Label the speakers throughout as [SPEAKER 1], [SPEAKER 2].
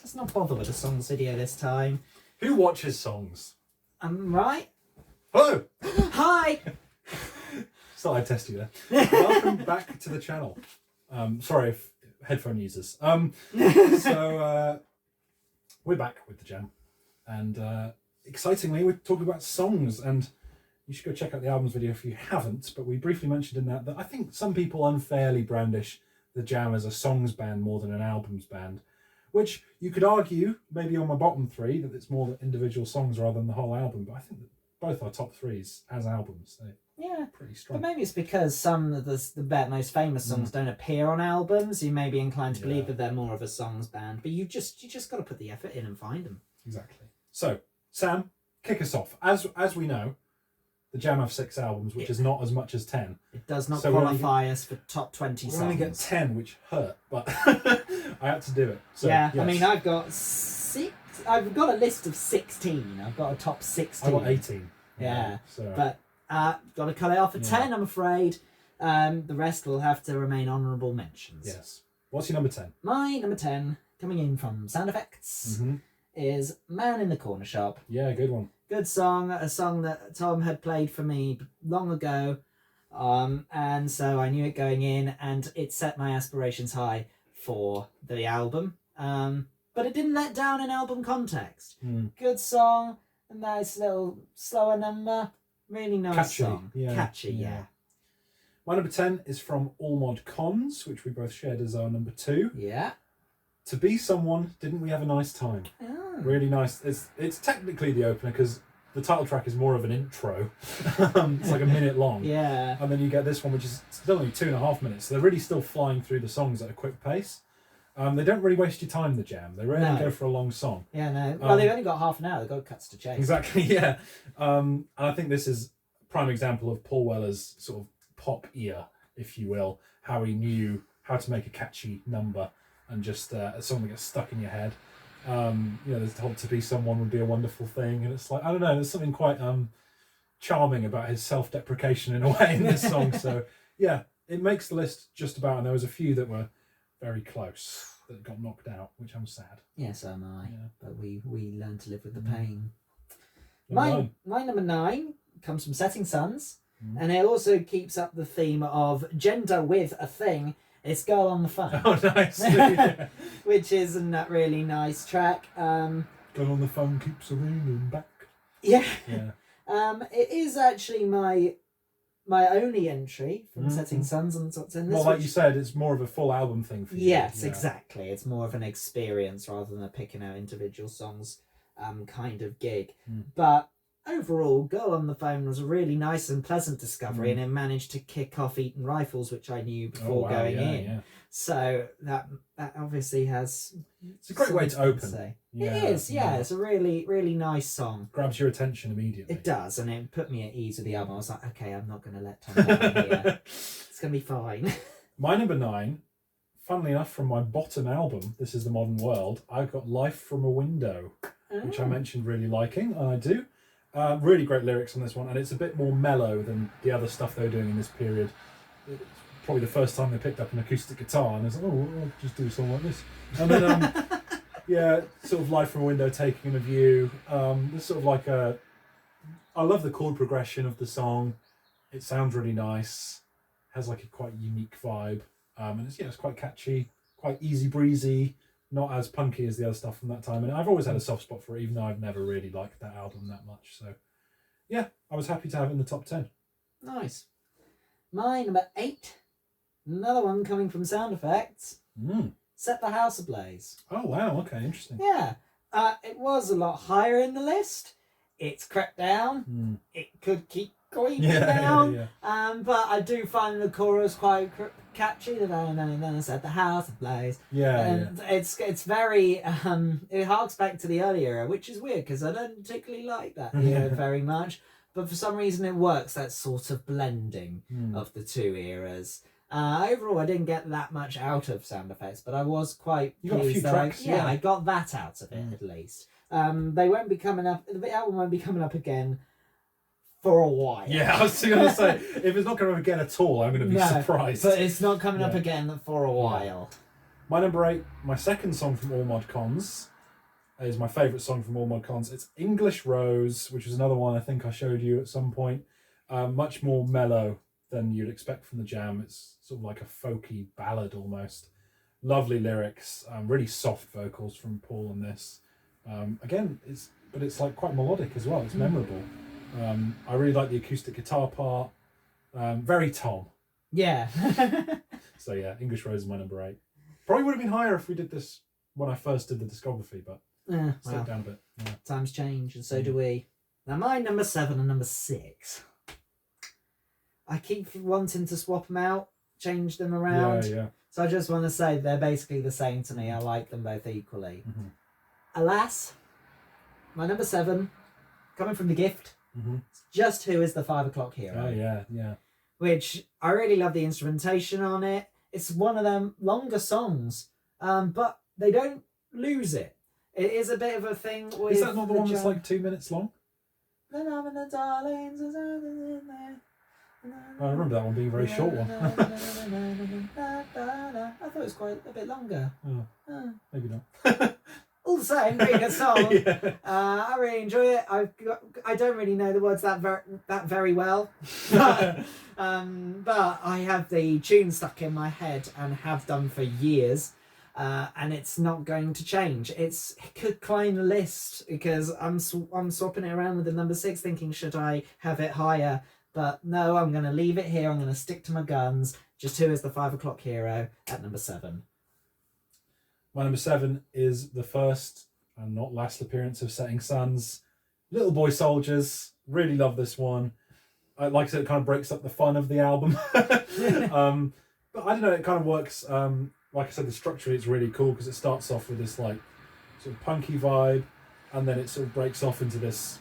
[SPEAKER 1] Let's not bother with the songs video this time.
[SPEAKER 2] Who watches songs?
[SPEAKER 1] Right?
[SPEAKER 2] Hello!
[SPEAKER 1] Hi!
[SPEAKER 2] Thought I'd test you there. Welcome back to the channel. Sorry if headphone users. So we're back with the jam. And excitingly, we're talking about songs. And you should go check out the albums video if you haven't. But we briefly mentioned in that I think some people unfairly brandish the jam as a songs band more than an albums band. Which you could argue, maybe on my bottom three, that it's more individual songs rather than the whole album. But I think that both our top threes as albums, they're pretty strong.
[SPEAKER 1] But maybe it's because some of the most famous songs don't appear on albums. You may be inclined to believe that they're more of a songs band. But you just got to put the effort in and find them.
[SPEAKER 2] Exactly. So, Sam, kick us off. As we know, the Jam have 6 albums, which is not as much as 10.
[SPEAKER 1] It does not qualify us for top 20 songs.
[SPEAKER 2] We only get 10, which hurt, but I had to do it. So,
[SPEAKER 1] yeah,
[SPEAKER 2] yes.
[SPEAKER 1] I mean, I've got 6. I've got a list of 16. I've got a top 16.
[SPEAKER 2] I got 18.
[SPEAKER 1] Yeah,
[SPEAKER 2] so.
[SPEAKER 1] But got to cut it off at 10, I'm afraid. The rest will have to remain honourable mentions.
[SPEAKER 2] Yes. What's your number 10?
[SPEAKER 1] My number 10, coming in from Sound Effects, is Man in the Corner Shop.
[SPEAKER 2] Yeah, good one.
[SPEAKER 1] Good song, a song that Tom had played for me long ago, and so I knew it going in, and it set my aspirations high for the album, but it didn't let down in album context. Good song, a nice little slower number, really nice
[SPEAKER 2] Catchy.
[SPEAKER 1] song.
[SPEAKER 2] Yeah.
[SPEAKER 1] Catchy, yeah.
[SPEAKER 2] My number 10 is from All Mod Cons, which we both shared as our number 2.
[SPEAKER 1] Yeah.
[SPEAKER 2] To Be Someone, Didn't We Have a Nice Time?
[SPEAKER 1] Oh.
[SPEAKER 2] Really nice. It's technically the opener because the title track is more of an intro. It's like a minute long.
[SPEAKER 1] Yeah.
[SPEAKER 2] And then you get this one, which is still only 2.5 minutes. So they're really still flying through the songs at a quick pace. They don't really waste your time, the Jam. They rarely go for a long song.
[SPEAKER 1] Yeah, no. Well, they've only got half an hour. They've got cuts to chase.
[SPEAKER 2] Exactly, yeah. And I think this is a prime example of Paul Weller's sort of pop ear, if you will. How he knew how to make a catchy number and just a song that gets stuck in your head. There's the whole To Be Someone would be a wonderful thing. And it's like, I don't know, there's something quite charming about his self-deprecation in a way in this song. So, yeah, it makes the list just about. And there was a few that were very close that got knocked out, which I'm sad.
[SPEAKER 1] Yes, so am I.
[SPEAKER 2] Yeah.
[SPEAKER 1] But we learn to live with the pain.
[SPEAKER 2] Number 9.
[SPEAKER 1] My number 9 comes from Setting Suns, and it also keeps up the theme of gender with a thing. It's Girl on the Phone.
[SPEAKER 2] Oh, nice. Yeah.
[SPEAKER 1] Which is a really nice track.
[SPEAKER 2] Girl on the Phone keeps ringing back.
[SPEAKER 1] Yeah.
[SPEAKER 2] Yeah.
[SPEAKER 1] It is actually my only entry from Setting Suns on the top 10.
[SPEAKER 2] Well, like you said, it's more of a full album thing for you.
[SPEAKER 1] Yes, exactly. It's more of an experience rather than a picking out individual songs kind of gig. But overall, Girl on the Phone was a really nice and pleasant discovery, and it managed to kick off Eton Rifles, which I knew before going in.
[SPEAKER 2] Yeah.
[SPEAKER 1] So that obviously has...
[SPEAKER 2] It's a great way to open.
[SPEAKER 1] Yeah, it is, yeah. It's a really, really nice song.
[SPEAKER 2] Grabs your attention immediately.
[SPEAKER 1] It does, and it put me at ease with the album. I was like, okay, I'm not going to let Tom down here. It's going to be fine.
[SPEAKER 2] My number 9, funnily enough, from my bottom album, This Is the Modern World, I've got Life from a Window, which I mentioned really liking, and I do. Really great lyrics on this one, and it's a bit more mellow than the other stuff they were doing in this period. It's probably the first time they picked up an acoustic guitar, and it's like, I'll just do a song like this. And then, sort of Life from a Window, Taking a View. There's sort of like I love the chord progression of the song. It sounds really nice. Has like a quite unique vibe. And it's quite catchy, quite easy breezy. Not as punky as the other stuff from that time. And I've always had a soft spot for it, even though I've never really liked that album that much. So, yeah, I was happy to have it in the top 10.
[SPEAKER 1] Nice. My number 8, another one coming from Sound Effects, Set the House Ablaze.
[SPEAKER 2] Oh, wow, okay, interesting.
[SPEAKER 1] Yeah, it was a lot higher in the list. It's crept down. It could keep going down. But I do find the chorus quite catchy. Then Set the House Ablaze. It's very it harks back to the early era, which is weird because I don't particularly like that era very much. But for some reason it works, that sort of blending of the two eras. Overall, I didn't get that much out of Sound Effects, but I was quite
[SPEAKER 2] pleased. You got a few tracks,
[SPEAKER 1] I got that out of it at least. They won't be coming up. The album won't be coming up again for a while.
[SPEAKER 2] Yeah, I was going to say, if it's not going to again at all, I'm going to be surprised.
[SPEAKER 1] But it's not coming up again for a while.
[SPEAKER 2] My number 8, my second song from All Mod Cons, is my favourite song from all mod cons. It's English Rose, which was another one I think I showed you at some point. Much more mellow than you'd expect from the Jam. It's sort of like a folky ballad almost. Lovely lyrics, really soft vocals from Paul in this. Again, it's like quite melodic as well. It's memorable. I really like the acoustic guitar part. Very Tom.
[SPEAKER 1] Yeah.
[SPEAKER 2] So yeah, English Rose is my number 8. Probably would have been higher if we did this when I first did the discography, but slowed down a bit. Yeah.
[SPEAKER 1] Times change, and so do we. Now my number 7 and number 6. I keep wanting to swap them out, change them around.
[SPEAKER 2] Yeah.
[SPEAKER 1] So I just want to say they're basically the same to me. I like them both equally.
[SPEAKER 2] Mm-hmm.
[SPEAKER 1] Alas, my number 7, coming from The Gift, it's Just Who Is the 5 O'Clock Hero.
[SPEAKER 2] Oh yeah.
[SPEAKER 1] Which I really love the instrumentation on it. It's one of them longer songs, but they don't lose it. It is a bit of a thing with...
[SPEAKER 2] Is that not the one that's like 2 minutes long?
[SPEAKER 1] The love and the darlings is in there.
[SPEAKER 2] I remember that one being a very short one.
[SPEAKER 1] I thought it was quite a bit longer.
[SPEAKER 2] Oh, maybe not.
[SPEAKER 1] All the same, really good song.
[SPEAKER 2] Yeah.
[SPEAKER 1] I really enjoy it. I don't really know the words that very well, but I have the tune stuck in my head and have done for years, and it's not going to change. It could climb the list because I'm swapping it around with the number 6, thinking should I have it higher. But no, I'm going to leave it here. I'm going to stick to my guns. Just Who Is the 5 O'Clock Hero at number 7.
[SPEAKER 2] My number 7 is the first and not last appearance of Setting Suns. Little Boy Soldiers. Really love this one. Like I said, it kind of breaks up the fun of the album. But I don't know, it kind of works. Like I said, the structure is really cool because it starts off with this like sort of punky vibe, and then it sort of breaks off into this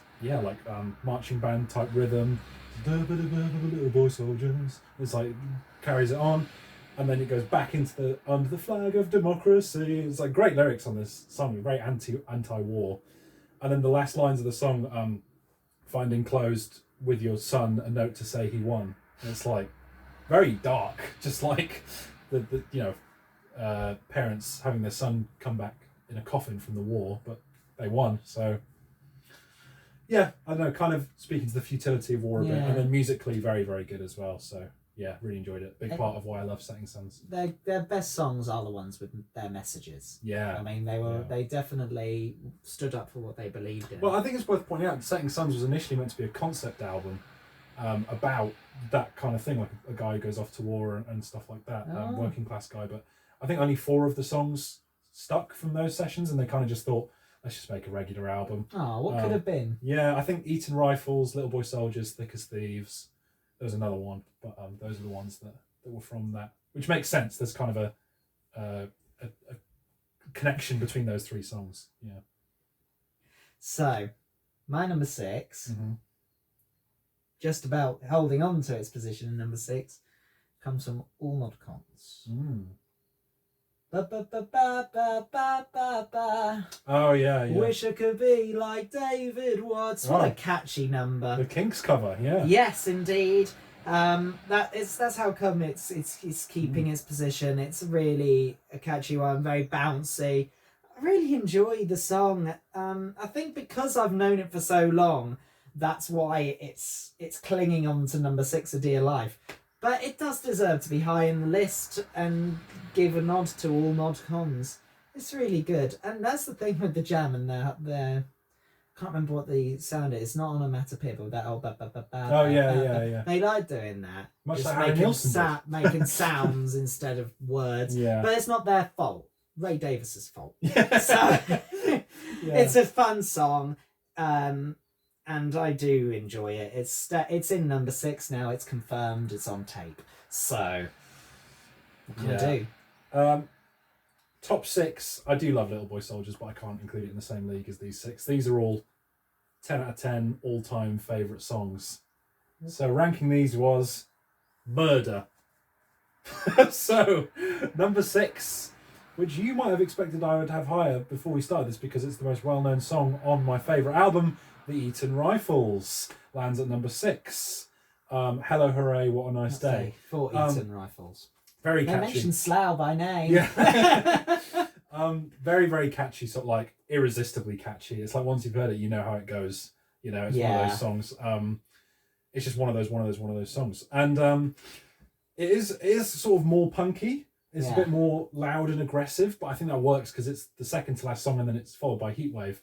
[SPEAKER 2] marching band type rhythm. Little Boy Soldiers. It's like carries it on, and then it goes back into under the flag of democracy. It's like great lyrics on this song, very anti-war. And then the last lines of the song, find enclosed with your son a note to say he won. And it's like very dark, just like the parents having their son come back in a coffin from the war, but they won. So yeah, I don't know, kind of speaking to the futility of war a bit, and then musically very, very good as well. So yeah, really enjoyed it. Big part of why I love Setting Suns.
[SPEAKER 1] Their best songs are the ones with their messages.
[SPEAKER 2] Yeah,
[SPEAKER 1] I mean they definitely stood up for what they believed in.
[SPEAKER 2] Well, I think it's worth pointing out Setting Suns was initially meant to be a concept album about that kind of thing, like a guy who goes off to war and stuff like that, working class guy. But I think only 4 of the songs stuck from those sessions, and they kind of just thought, let's just make a regular album.
[SPEAKER 1] Oh, what could have been?
[SPEAKER 2] Yeah, I think Eton Rifles, Little Boy Soldiers, Thick as Thieves. There was another one, but those are the ones that were from that, which makes sense. There's kind of a connection between those 3 songs. Yeah.
[SPEAKER 1] So, my number 6, just about holding on to its position in number 6, comes from All Mod Cons. Ba, ba, ba, ba, ba, ba, ba, ba.
[SPEAKER 2] Oh yeah.
[SPEAKER 1] Wish I could be like David Watts. What a catchy number.
[SPEAKER 2] The Kinks cover, yeah.
[SPEAKER 1] Yes, indeed. That's how come it's keeping its position. It's really a catchy one, very bouncy. I really enjoy the song. I think because I've known it for so long, that's why it's clinging on to number 6 of Dear Life. But it does deserve to be high in the list and give a nod to All Mod Cons. It's really good. And that's the thing with the Jam and their I can't remember what the sound is. It's not onomatopoeia, but that old
[SPEAKER 2] yeah.
[SPEAKER 1] They like doing that.
[SPEAKER 2] Much
[SPEAKER 1] just
[SPEAKER 2] like Harry Nilsson
[SPEAKER 1] making sounds instead of words.
[SPEAKER 2] Yeah.
[SPEAKER 1] But it's not their fault. Ray Davis's fault.
[SPEAKER 2] Yeah.
[SPEAKER 1] So it's a fun song. And I do enjoy it. It's in number 6 now. It's confirmed. It's on tape. So what can I do?
[SPEAKER 2] Top 6. I do love Little Boy Soldiers, but I can't include it in the same league as these 6. These are all 10 out of 10 all-time favourite songs. So ranking these was murder. So number 6, which you might have expected I would have higher before we started this because it's the most well-known song on my favourite album, the Eton Rifles, lands at number 6. Hello Hooray, What a Nice Day.
[SPEAKER 1] For Eton Rifles.
[SPEAKER 2] Very catchy.
[SPEAKER 1] They mentioned Slough by name.
[SPEAKER 2] Yeah. Very, very catchy, sort of like irresistibly catchy. It's like once you've heard it, you know how it goes. You know, it's one of those songs. It's just one of those songs. And it is sort of more punky. It's a bit more loud and aggressive, but I think that works because it's the second to last song and then it's followed by Heatwave.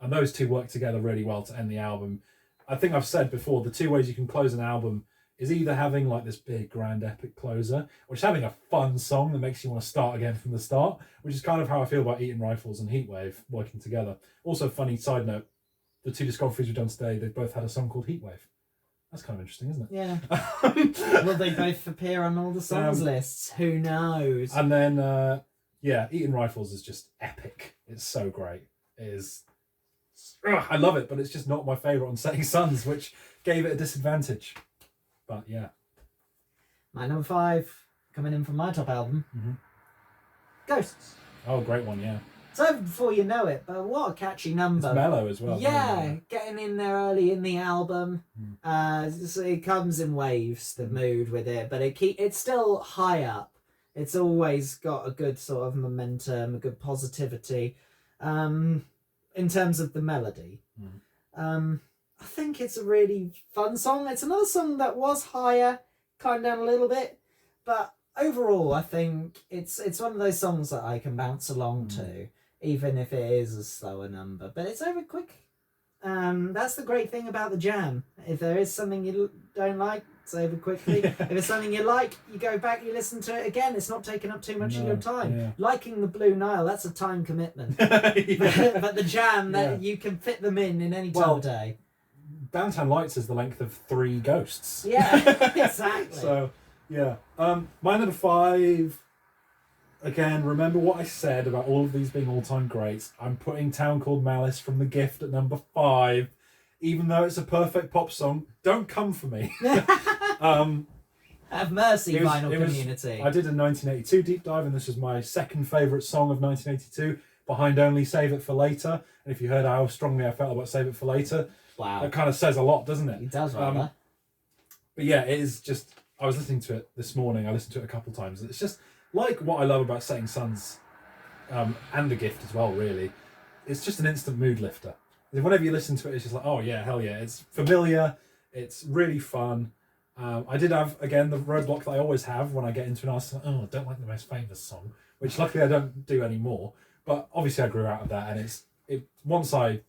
[SPEAKER 2] And those two work together really well to end the album. I think I've said before, the two ways you can close an album is either having like this big grand epic closer, or just having a fun song that makes you want to start again from the start, which is kind of how I feel about Eton Rifles and Heatwave working together. Also, funny side note, the two discographies we've done today, they've both had a song called Heatwave. That's kind of interesting, isn't it?
[SPEAKER 1] Yeah. Will they both appear on all the songs lists? Who knows?
[SPEAKER 2] And then, Eton Rifles is just epic. It's so great. It is. I love it, but it's just not my favourite on Setting Suns, which gave it a disadvantage. But yeah.
[SPEAKER 1] My number 5, coming in from my top album, Ghosts.
[SPEAKER 2] Oh, great one, yeah.
[SPEAKER 1] It's over before you know it, but what a catchy number.
[SPEAKER 2] It's mellow as well.
[SPEAKER 1] Yeah, getting in there early in the album. So it comes in waves, the mood with it, but it's still high up. It's always got a good sort of momentum, a good positivity. In terms of the melody. I think it's a really fun song. It's another song that was higher, kind of down a little bit, but overall I think it's one of those songs that I can bounce along to, even if it is a slower number. But it's over quick. That's the great thing about the jam. If there is something you don't like, it's over quickly. If it's something you like, you go back, you listen to it again. It's not taking up too much of your time.
[SPEAKER 2] Yeah.
[SPEAKER 1] Liking the Blue Nile, that's a time commitment. But the jam, that you can fit them in any time of day.
[SPEAKER 2] Downtown Lights is the length of 3 Ghosts.
[SPEAKER 1] Yeah, exactly.
[SPEAKER 2] So, yeah. My number 5, again, remember what I said about all of these being all-time greats. I'm putting Town Called Malice from The Gift at number 5. Even though it's a perfect pop song, don't come for me.
[SPEAKER 1] Have mercy, vinyl community.
[SPEAKER 2] I did a 1982 deep dive, and this was my second favourite song of 1982, behind only Save It For Later. And if you heard how strongly I felt about Save It For Later,
[SPEAKER 1] wow,
[SPEAKER 2] that kind of says a lot, doesn't it?
[SPEAKER 1] It does, rather.
[SPEAKER 2] But yeah, it is just... I was listening to it this morning. I listened to it a couple of times. It's just like what I love about Setting Suns and The Gift as well, really. It's just an instant mood lifter. Whenever you listen to it, it's just like, oh yeah, hell yeah. It's familiar. It's really fun. I did have, again, the roadblock that I always have when I get into an artist. Oh, I don't like the most famous song, which luckily I don't do anymore. But obviously I grew out of that, and once I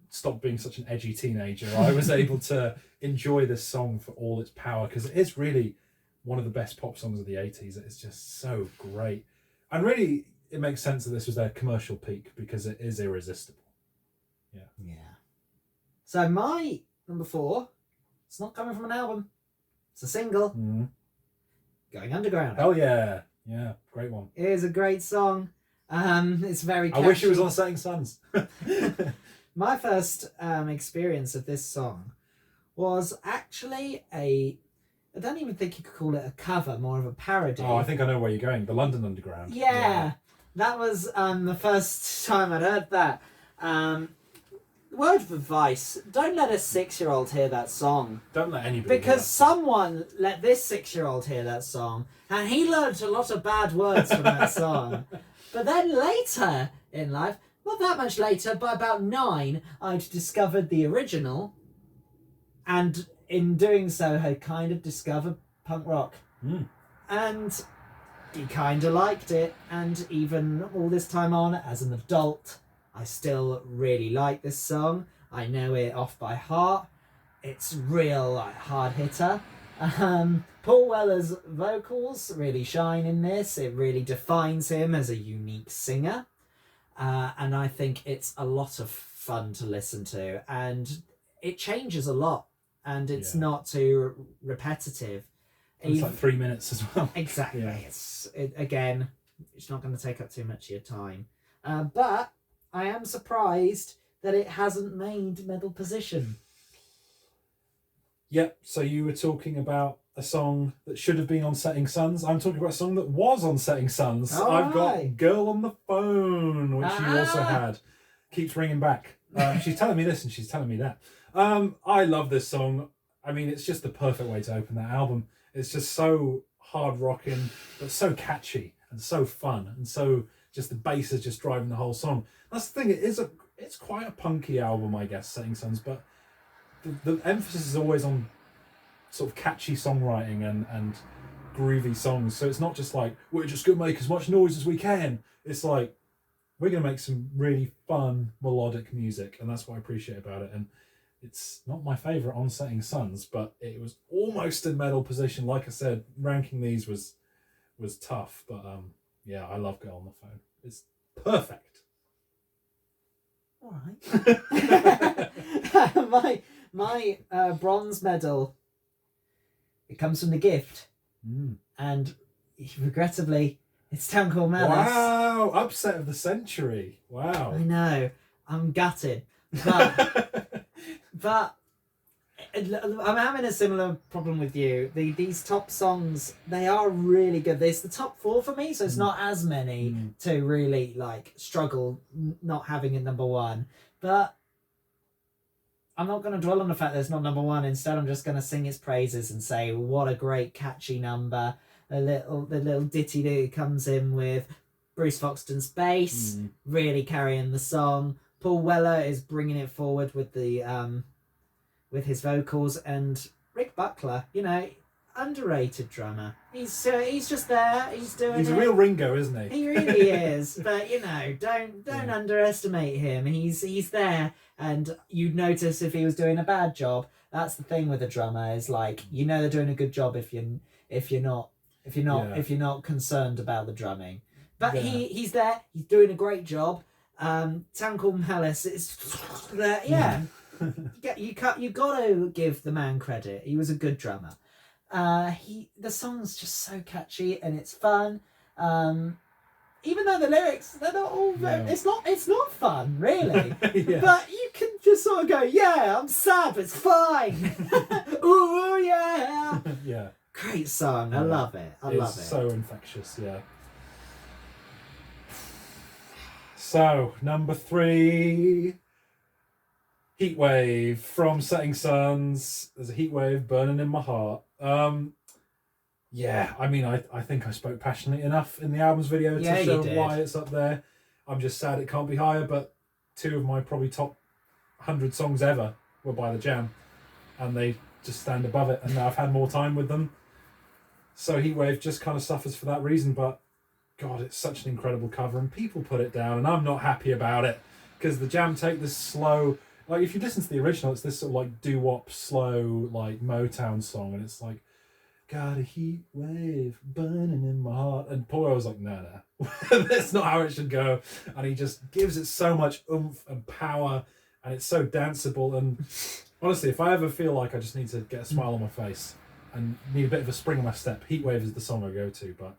[SPEAKER 2] stopped being such an edgy teenager, I was able to enjoy this song for all its power, because it is really one of the best pop songs of the 80s. It's just so great. And really, it makes sense that this was their commercial peak, because it is irresistible. Yeah.
[SPEAKER 1] Yeah. So my number 4, it's not coming from an album. It's a single. Going Underground.
[SPEAKER 2] Hell yeah. Yeah, great one.
[SPEAKER 1] It is a great song. It's very catchy.
[SPEAKER 2] I wish it was on Setting Suns.
[SPEAKER 1] My first experience of this song was actually I don't even think you could call it a cover, more of a parody.
[SPEAKER 2] Oh, I think I know where you're going. The London Underground.
[SPEAKER 1] Yeah. That was the first time I'd heard that. Word of advice, don't let a 6-year-old hear that song.
[SPEAKER 2] Don't let anybody
[SPEAKER 1] Because someone let this 6-year-old hear that song, and he learned a lot of bad words from that song. But then later in life, not that much later, by about 9, I'd discovered the original, and in doing so had kind of discovered punk rock. And he kind of liked it, and even all this time on, as an adult, I still really like this song. I know it off by heart. It's real hard hitter. Paul Weller's vocals really shine in this. It really defines him as a unique singer. And I think it's a lot of fun to listen to. And it changes a lot. And it's not too repetitive.
[SPEAKER 2] It's like 3 minutes as well.
[SPEAKER 1] Exactly. Yeah. Again, it's not going to take up too much of your time. But I am surprised that it hasn't made middle position.
[SPEAKER 2] Yep, so you were talking about a song that should have been on Setting Suns. I'm talking about a song that was on Setting Suns. I've got Girl on the Phone, which you also had. Keeps ringing back. She's telling me this and she's telling me that. I love this song. I mean, it's just the perfect way to open that album. It's just so hard rocking, but so catchy and so fun and so just the bass is just driving the whole song. That's the thing. It's quite a punky album, I guess, Setting Suns, but the emphasis is always on sort of catchy songwriting and groovy songs. So it's not just like, we're just going to make as much noise as we can. It's like, we're going to make some really fun melodic music, and that's what I appreciate about it. And it's not my favourite on Setting Suns, but it was almost in medal position. Like I said, ranking these was tough, but yeah, I love Girl on the Phone. It's perfect.
[SPEAKER 1] All right. my bronze medal, it comes from The Gift, and regrettably, it's Town Called Malice.
[SPEAKER 2] Wow, upset of the century. Wow.
[SPEAKER 1] I know, I'm gutted, but I'm having a similar problem with you. These top songs, they are really good. It's the top 4 for me, so it's not as many to really like struggle not having it number 1. But I'm not going to dwell on the fact that it's not number 1. Instead, I'm just going to sing its praises and say what a great catchy number. The little ditty that comes in with Bruce Foxton's bass, really carrying the song. Paul Weller is bringing it forward with the with his vocals, and Rick Buckler, you know, underrated drummer. He's just there. He's doing.
[SPEAKER 2] He's a real Ringo, isn't he?
[SPEAKER 1] He really is. But you know, don't underestimate him. He's there, and you'd notice if he was doing a bad job. That's the thing with a drummer, is like, you know, they're doing a good job if you're not concerned about the drumming. But he's there. He's doing a great job. Town Called Malice. It's yeah. You got to give the man credit. He was a good drummer. The song's just so catchy and it's fun. Even though the lyrics, they're not all it's not fun really. But you can just sort of go, yeah, I'm sad, but it's fine. Ooh yeah.
[SPEAKER 2] Yeah.
[SPEAKER 1] Great song. I love it. I love it.
[SPEAKER 2] So infectious, yeah. So, number 3, Heatwave from Setting Suns. There's a heatwave burning in my heart. Yeah, I mean, I think I spoke passionately enough in the album's video to show why it's up there. I'm just sad it can't be higher, but 2 of my probably top 100 songs ever were by The Jam, and they just stand above it, and now I've had more time with them. So Heatwave just kind of suffers for that reason, but God, it's such an incredible cover, and people put it down, and I'm not happy about it, because The Jam take this slow... Like, if you listen to the original, it's this sort of, like, doo-wop, slow, like, Motown song, and it's like, got a heat wave burning in my heart. And Paul was like, no. That's not how it should go. And he just gives it so much oomph and power, and it's so danceable. And honestly, if I ever feel like I just need to get a smile on my face and need a bit of a spring in my step, Heatwave is the song I go to. But,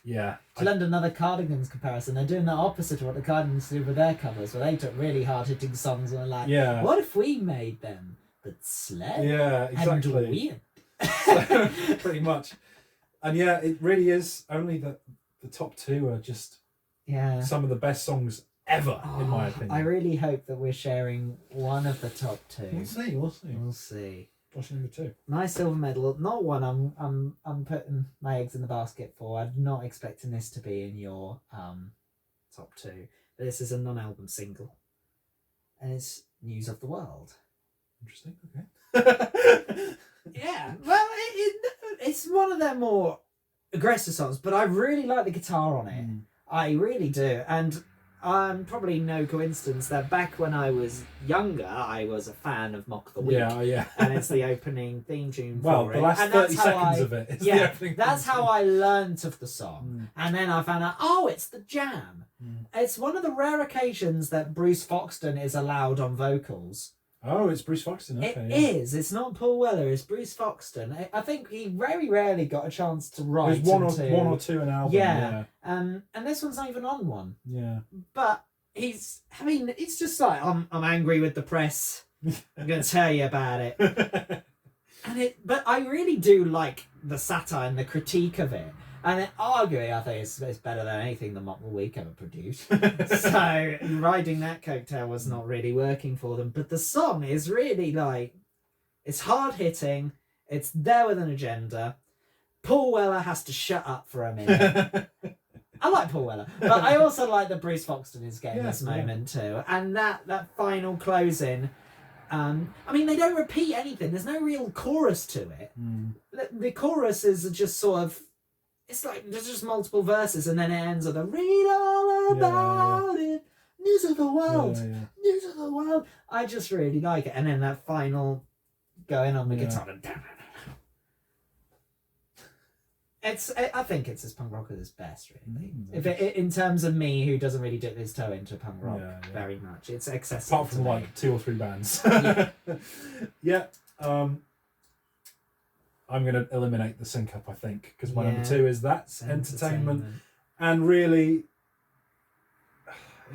[SPEAKER 2] yeah.
[SPEAKER 1] To lend another Cardigans comparison, they're doing the opposite of what the Cardigans do with their covers, where they took really hard-hitting songs and were like, what if we made them but slow?
[SPEAKER 2] Yeah, exactly.
[SPEAKER 1] And weird.
[SPEAKER 2] So, pretty much. And yeah, it really is. Only the top 2 are just some of the best songs ever, in my opinion.
[SPEAKER 1] I really hope that we're sharing one of the top 2.
[SPEAKER 2] We'll see. What's number 2?
[SPEAKER 1] My silver medal, not one I'm putting my eggs in the basket for. I'm not expecting this to be in your top 2. But this is a non-album single, and it's News of the World.
[SPEAKER 2] Interesting. Okay.
[SPEAKER 1] Yeah, well, it's one of their more aggressive songs, but I really like the guitar on it. I really do. And probably no coincidence that back when I was younger, I was a fan of Mock the Week.
[SPEAKER 2] Yeah.
[SPEAKER 1] And it's the opening theme tune
[SPEAKER 2] well,
[SPEAKER 1] for
[SPEAKER 2] the
[SPEAKER 1] it.
[SPEAKER 2] last
[SPEAKER 1] and
[SPEAKER 2] 30 seconds of it is the opening
[SPEAKER 1] that's
[SPEAKER 2] theme
[SPEAKER 1] how I learnt of the song. And then I found out, it's The Jam. It's one of the rare occasions that Bruce Foxton is allowed on vocals.
[SPEAKER 2] Oh, it's Bruce Foxton. Okay,
[SPEAKER 1] It is. It's not Paul Weller. It's Bruce Foxton. I think he very rarely got a chance to write.
[SPEAKER 2] There's one or two an album. Yeah.
[SPEAKER 1] And this one's not even on one.
[SPEAKER 2] Yeah.
[SPEAKER 1] But it's just like, I'm angry with the press. I'm going to tell you about it. But I really do like the satire and the critique of it. And arguably, I think it's better than anything the Mock the Week ever produced. So riding that coattail was not really working for them. But the song is really like, it's hard hitting. It's there with an agenda. Paul Weller has to shut up for a minute. I like Paul Weller, but I also like that Bruce Foxton is getting this moment too, and that final closing. I mean, they don't repeat anything. There's no real chorus to it. The choruses are just sort of. It's like there's just multiple verses, and then it ends with a read all about it. News of the world, news of the world. I just really like it, and then that final going on the guitar. I think it's as punk rock at its best, really. If in terms of me, who doesn't really dip his toe into punk rock very much, it's accessible.
[SPEAKER 2] Apart from like 2 or 3 bands. I'm going to eliminate the sync up, I think, because my number 2 is That's Entertainment. And really,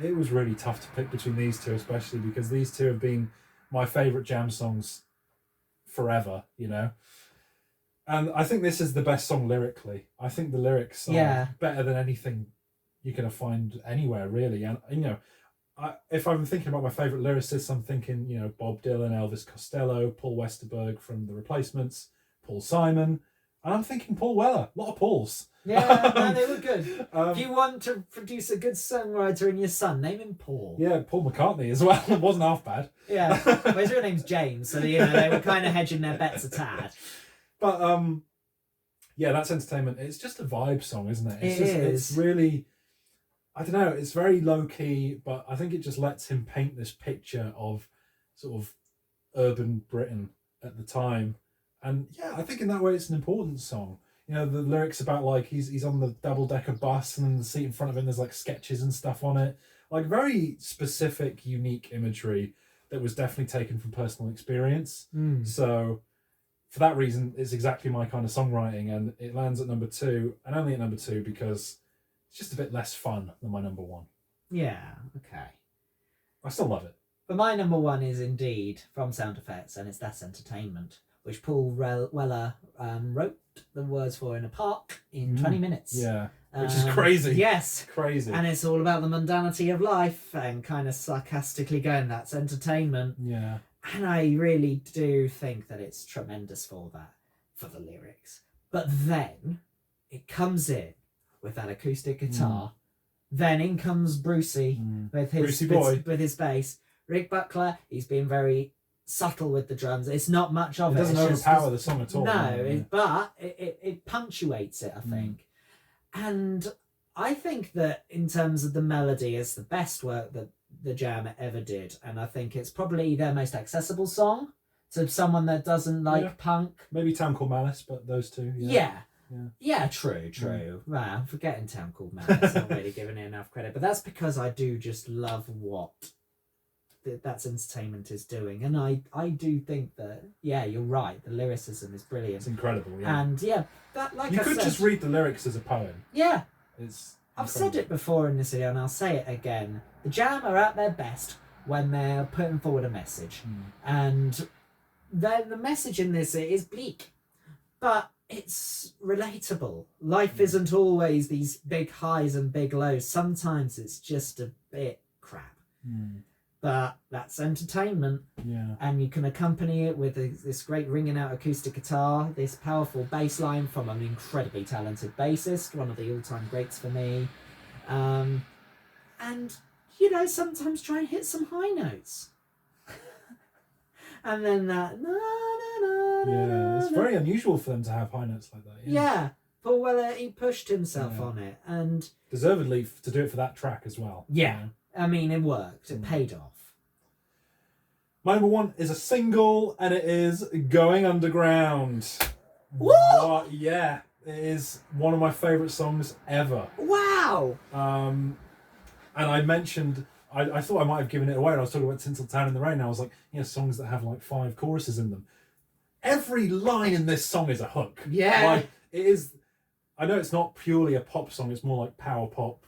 [SPEAKER 2] it was really tough to pick between these two, especially because these two have been my favourite Jam songs forever, you know. And I think this is the best song lyrically. I think the lyrics are better than anything you're going to find anywhere, really. And, you know, if I'm thinking about my favourite lyricists, I'm thinking, you know, Bob Dylan, Elvis Costello, Paul Westerberg from The Replacements, Paul Simon, and I'm thinking Paul Weller. A lot of Pauls.
[SPEAKER 1] Yeah, no, they were good. If you want to produce a good songwriter in your son, name him Paul.
[SPEAKER 2] Yeah, Paul McCartney as well. It wasn't half bad.
[SPEAKER 1] Yeah, well, his real name's James, so you know they were kind of hedging their bets a tad.
[SPEAKER 2] But yeah, That's Entertainment. It's just a vibe song, isn't it?
[SPEAKER 1] It's
[SPEAKER 2] really, I don't know. It's very low key, but I think it just lets him paint this picture of sort of urban Britain at the time. And yeah, I think in that way it's an important song. You know, the lyrics about like he's on the double-decker bus and then the seat in front of him, there's like sketches and stuff on it. Like very specific, unique imagery that was definitely taken from personal experience. So for that reason, it's exactly my kind of songwriting, and it lands at number 2, and only at number 2 because it's just a bit less fun than my number 1.
[SPEAKER 1] Yeah, okay.
[SPEAKER 2] I still love it.
[SPEAKER 1] But my number 1 is indeed from Sound Effects, and it's That's Entertainment, which Paul Weller wrote the words for in a park in 20 minutes.
[SPEAKER 2] Yeah, which is crazy.
[SPEAKER 1] Yes.
[SPEAKER 2] Crazy.
[SPEAKER 1] And it's all about the mundanity of life and kind of sarcastically going, that's entertainment.
[SPEAKER 2] Yeah.
[SPEAKER 1] And I really do think that it's tremendous for that, for the lyrics. But then it comes in with that acoustic guitar. Then in comes Brucey with his bass. Rick Buckler, he's been very subtle with the drums. It's not much of it.
[SPEAKER 2] It doesn't overpower the song at all.
[SPEAKER 1] No, but it punctuates it, I think. And I think that in terms of the melody, it's the best work that the Jam ever did. And I think it's probably their most accessible song to someone that doesn't like punk.
[SPEAKER 2] Maybe Town Called Malice, but those two.
[SPEAKER 1] Yeah, true. Wow, I'm forgetting Town Called Malice. Not really giving it enough credit. But that's because I do just love what That's Entertainment is doing, and I do think that you're right, the lyricism is brilliant.
[SPEAKER 2] It's incredible.
[SPEAKER 1] And that, like
[SPEAKER 2] you
[SPEAKER 1] I
[SPEAKER 2] could
[SPEAKER 1] said,
[SPEAKER 2] just read the lyrics as a poem. I've
[SPEAKER 1] said it before in this video and I'll say it again. The Jam are at their best when they're putting forward a message, and then the message in this is bleak, but it's relatable. Life isn't always these big highs and big lows. Sometimes it's just a bit crap. But that's entertainment. And you can accompany it with this great ringing out acoustic guitar, this powerful bass line from an incredibly talented bassist, one of the all-time greats for me. And, you know, sometimes try and hit some high notes. And then that...
[SPEAKER 2] it's very unusual for them to have high notes like that.
[SPEAKER 1] Yeah. Paul Weller, he pushed himself on it. And
[SPEAKER 2] deservedly to do it for that track as well.
[SPEAKER 1] Yeah. You know? I mean, it worked. It paid off.
[SPEAKER 2] My number 1 is a single, and it is Going Underground.
[SPEAKER 1] What?
[SPEAKER 2] Yeah, it is one of my favourite songs ever.
[SPEAKER 1] Wow!
[SPEAKER 2] And I mentioned, I thought I might have given it away when I was talking about Tinseltown in the Rain. I was like, songs that have like 5 choruses in them. Every line in this song is a hook.
[SPEAKER 1] Yeah.
[SPEAKER 2] Like, it is, I know it's not purely a pop song, it's more like power pop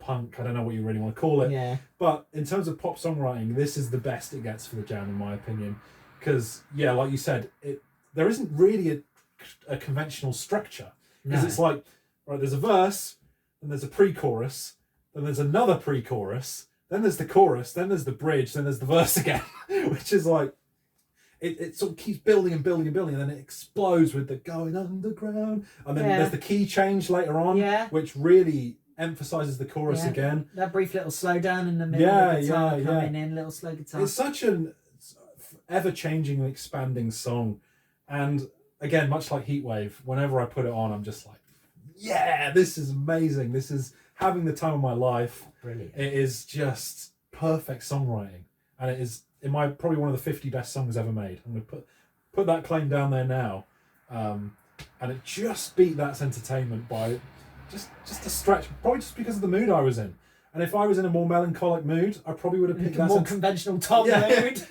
[SPEAKER 2] punk, I don't know what you really want to call it.
[SPEAKER 1] Yeah.
[SPEAKER 2] But in terms of pop songwriting, this is the best it gets for the Jam, in my opinion. Because, like you said, there isn't really a conventional structure. Because it's like, right, there's a verse, then there's a pre-chorus, then there's another pre-chorus, then there's the chorus, then there's the bridge, then there's the verse again. Which is like, it sort of keeps building and building and building, and then it explodes with the Going Underground. And then there's the key change later on, which really emphasises the chorus again.
[SPEAKER 1] That brief little slowdown in the middle of the guitar coming in, little slow guitar.
[SPEAKER 2] It's such an ever-changing and expanding song. And again, much like Heatwave, whenever I put it on, I'm just like, yeah, this is amazing. This is having the time of my life.
[SPEAKER 1] Brilliant.
[SPEAKER 2] It is just perfect songwriting. And it is, in my probably one of the 50 best songs ever made. I'm going to put that claim down there now. And it just beat That's Entertainment by just a stretch, probably just because of the mood I was in. And if I was in a more melancholic mood, I probably would have picked
[SPEAKER 1] a more conventional Tom mood.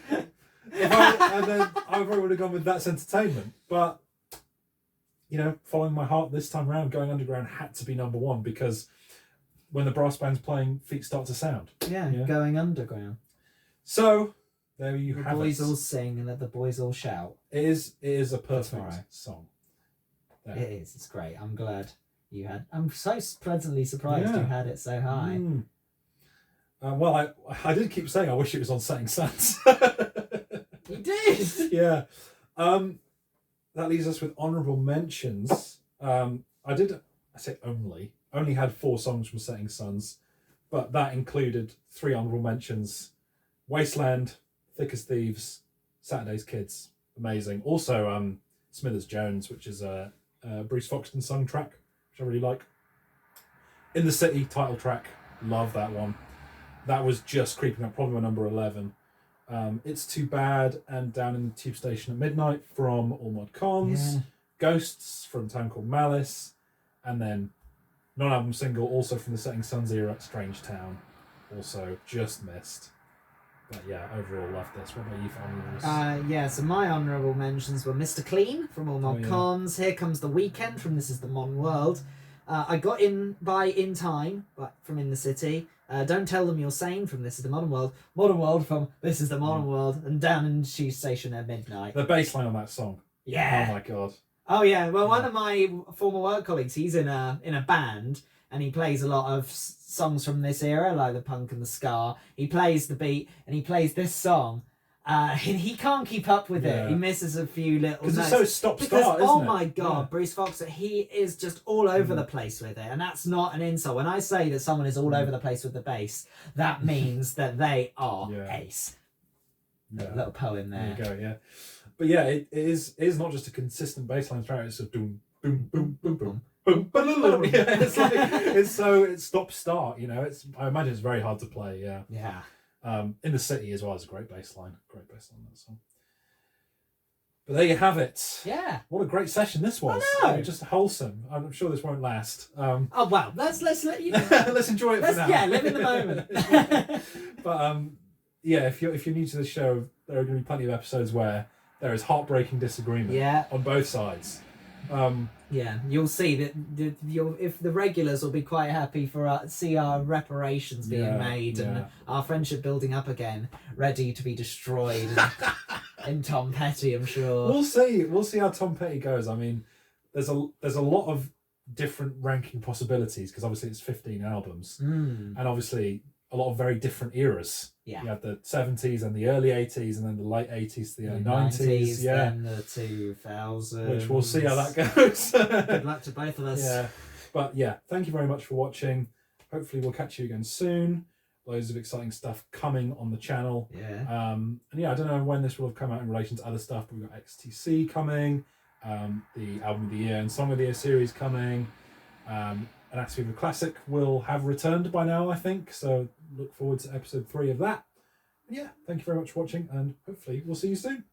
[SPEAKER 2] And then I probably would have gone with That's Entertainment. But, following my heart this time around, Going Underground had to be number one, because when the brass band's playing, feet start to sound.
[SPEAKER 1] Yeah, Going Underground.
[SPEAKER 2] So, there you have it.
[SPEAKER 1] The boys all sing and let the boys all shout.
[SPEAKER 2] It is a perfect song.
[SPEAKER 1] There. It is. It's great. I'm glad you had. I'm so pleasantly surprised you had it so high.
[SPEAKER 2] Well, I did keep saying I wish it was on Setting Suns.
[SPEAKER 1] You did.
[SPEAKER 2] Yeah. That leaves us with honourable mentions. I only had 4 songs from Setting Suns, but that included 3 honourable mentions: Wasteland, Thick as Thieves, Saturday's Kids. Amazing. Also, Smithers Jones, which is a Bruce Foxton sung track, which I really like. In the City title track, love that one. That was just creeping up, probably my number 11. It's Too Bad and Down in the Tube Station at Midnight from All Mod Cons. Ghosts from Town Called Malice. And then non-album single, also from the Setting Suns era, Strange Town. Also just missed. But yeah, overall loved this. What about you for honourables?
[SPEAKER 1] So my honourable mentions were Mr. Clean from All Mod Cons, Here Comes the Weekend from This Is the Modern World. I got In Time from In the City. Don't Tell Them You're Sane from This Is the Modern World. Modern World from This Is the Modern World. And Down in the Tube Station at Midnight.
[SPEAKER 2] The bass line on that song.
[SPEAKER 1] Yeah.
[SPEAKER 2] Oh my god.
[SPEAKER 1] Oh yeah. Well, one of my former work colleagues, he's in a band, and he plays a lot of songs from this era, like the punk and the ska. He plays the beat, and he plays this song. He can't keep up with it. He misses a few little notes.
[SPEAKER 2] Because it's so stop-start, isn't it?
[SPEAKER 1] Oh my God, Bruce Foxton, he is just all over the place with it. And that's not an insult. When I say that someone is all over the place with the bass, that means that they are ace. A little poem there.
[SPEAKER 2] There you go, yeah. But yeah, it is not just a consistent bass line throughout. It's a boom, boom, boom, boom, boom. Yeah, it's stop-start, I imagine it's very hard to play,
[SPEAKER 1] Yeah.
[SPEAKER 2] In the City as well is a great bass line. That song. But there you have it.
[SPEAKER 1] Yeah.
[SPEAKER 2] What a great session this was.
[SPEAKER 1] I know.
[SPEAKER 2] Just wholesome. I'm sure this won't last.
[SPEAKER 1] Oh well, let's let you.
[SPEAKER 2] Let's enjoy it for now.
[SPEAKER 1] Yeah, live in the moment.
[SPEAKER 2] But if you're new to the show, there are going to be plenty of episodes where there is heartbreaking disagreement on both sides.
[SPEAKER 1] You'll see that if the regulars will be quite happy for see our reparations being made and our friendship building up again, ready to be destroyed in Tom Petty, I'm sure.
[SPEAKER 2] We'll see how Tom Petty goes. I mean, there's a lot of different ranking possibilities, because obviously it's 15 albums, and obviously a lot of very different eras.
[SPEAKER 1] Yeah.
[SPEAKER 2] You have the 70s and the early 80s, and then the late 80s to the early 90s.
[SPEAKER 1] Then the 2000s.
[SPEAKER 2] Which we'll see how that goes.
[SPEAKER 1] Good luck to both of us.
[SPEAKER 2] Yeah. But yeah, thank you very much for watching. Hopefully we'll catch you again soon. Loads of exciting stuff coming on the channel.
[SPEAKER 1] Yeah.
[SPEAKER 2] And I don't know when this will have come out in relation to other stuff, but we've got XTC coming, the Album of the Year and Song of the Year series coming. An Ask Fever Classic will have returned by now, I think. So look forward to episode 3 of that. And yeah, thank you very much for watching, and hopefully we'll see you soon.